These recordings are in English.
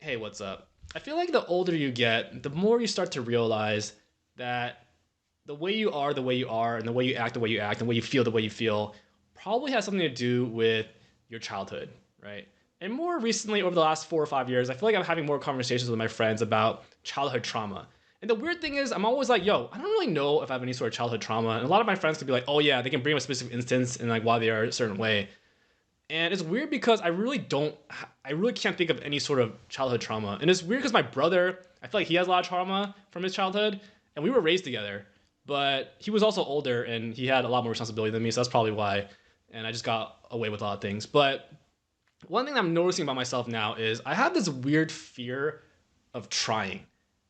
Hey, what's up? I feel like the older you get, the more you start to realize that the way you are the way you are, and the way you act the way you act, and the way you feel the way you feel, probably has something to do with your childhood, right? And more recently, over the last 4 or 5 years, I feel like I'm having more conversations with my friends about childhood trauma. And the weird thing is, I'm always like, yo, I don't really know if I have any sort of childhood trauma. And a lot of my friends can be like, oh yeah, they can bring up a specific instance and like why they are a certain way. And it's weird because I really can't think of any sort of childhood trauma. And it's weird because my brother, I feel like he has a lot of trauma from his childhood, and we were raised together. But he was also older and he had a lot more responsibility than me, so that's probably why. And I just got away with a lot of things. But one thing I'm noticing about myself now is I have this weird fear of trying.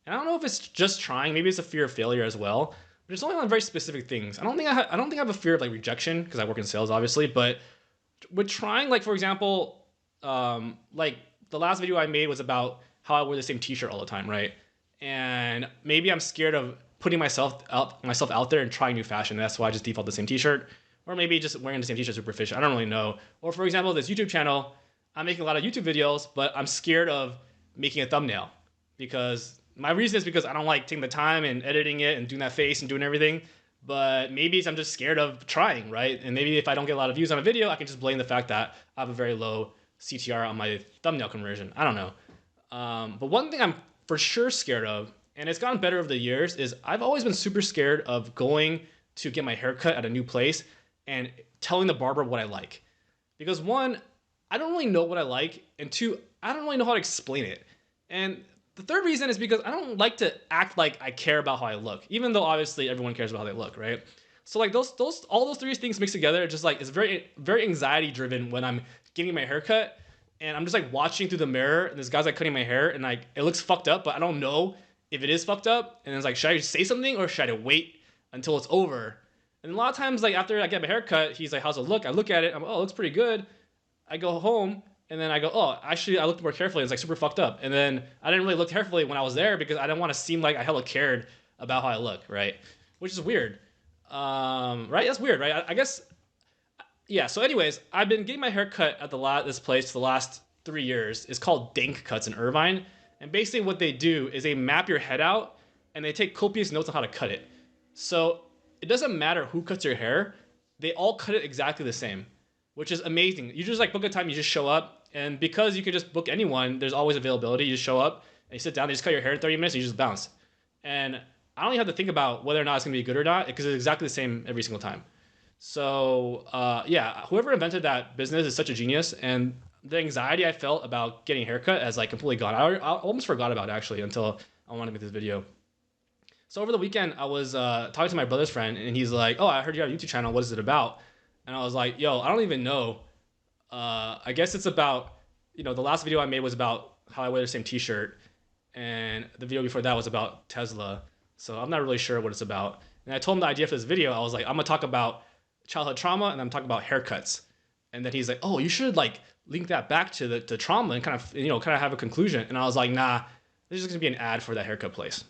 And I don't know if it's just trying, maybe it's a fear of failure as well. But it's only on very specific things. I don't think I have a fear of like rejection because I work in sales obviously, but with trying, like for example, like the last video I made was about how I wear the same T-shirt all the time, right? And maybe I'm scared of putting myself out there and trying new fashion. That's why I just default the same T-shirt, or maybe just wearing the same T-shirt superficial. I don't really know. Or for example, this YouTube channel, I'm making a lot of YouTube videos, but I'm scared of making a thumbnail because my reason is because I don't like taking the time and editing it and doing that face and doing everything. But maybe I'm just scared of trying, right? And maybe if I don't get a lot of views on a video, I can just blame the fact that I have a very low CTR on my thumbnail conversion. I don't know. But one thing I'm for sure scared of, and it's gotten better over the years, is I've always been super scared of going to get my hair cut at a new place and telling the barber what I like. Because one, I don't really know what I like, and two, I don't really know how to explain it. And the third reason is because I don't like to act like I care about how I look, even though obviously everyone cares about how they look, right? So like all those three things mixed together, just like it's very anxiety driven when I'm getting my hair cut, and I'm just like watching through the mirror, and this guy's like cutting my hair, and like it looks fucked up, but I don't know if it is fucked up, and it's like should I say something or should I wait until it's over? And a lot of times like after I get my hair cut, he's like, "How's it look?" I look at it, I'm oh, it looks pretty good. I go home and then I go, oh, actually, I looked more carefully. It's like super fucked up. And then I didn't really look carefully when I was there because I didn't want to seem like I hella cared about how I look, right? Which is weird, right? That's weird, right? I guess, yeah. So, anyways, I've been getting my hair cut at this place for the last 3 years. It's called Dank Cuts in Irvine, and basically what they do is they map your head out and they take copious notes on how to cut it. So it doesn't matter who cuts your hair; they all cut it exactly the same, which is amazing. You just like book a time, you just show up, and because you can just book anyone, there's always availability. You just show up and you sit down, they just cut your hair in 30 minutes, and you just bounce. And I don't even have to think about whether or not it's gonna be good or not because it's exactly the same every single time. So yeah, whoever invented that business is such a genius, and the anxiety I felt about getting a haircut has like completely gone. I almost forgot about it actually until I wanted to make this video. So over the weekend, I was talking to my brother's friend, and he's like, "Oh, I heard you have a YouTube channel. What is it about?" And I was like, "Yo, I don't even know. I guess it's about, the last video I made was about how I wear the same T-shirt, and the video before that was about Tesla. So I'm not really sure what it's about." And I told him the idea for this video. I was like, "I'm gonna talk about childhood trauma, and I'm talking about haircuts." And then he's like, "Oh, you should like link that back to the trauma and kind of have a conclusion." And I was like, "Nah, this is just gonna be an ad for that haircut place."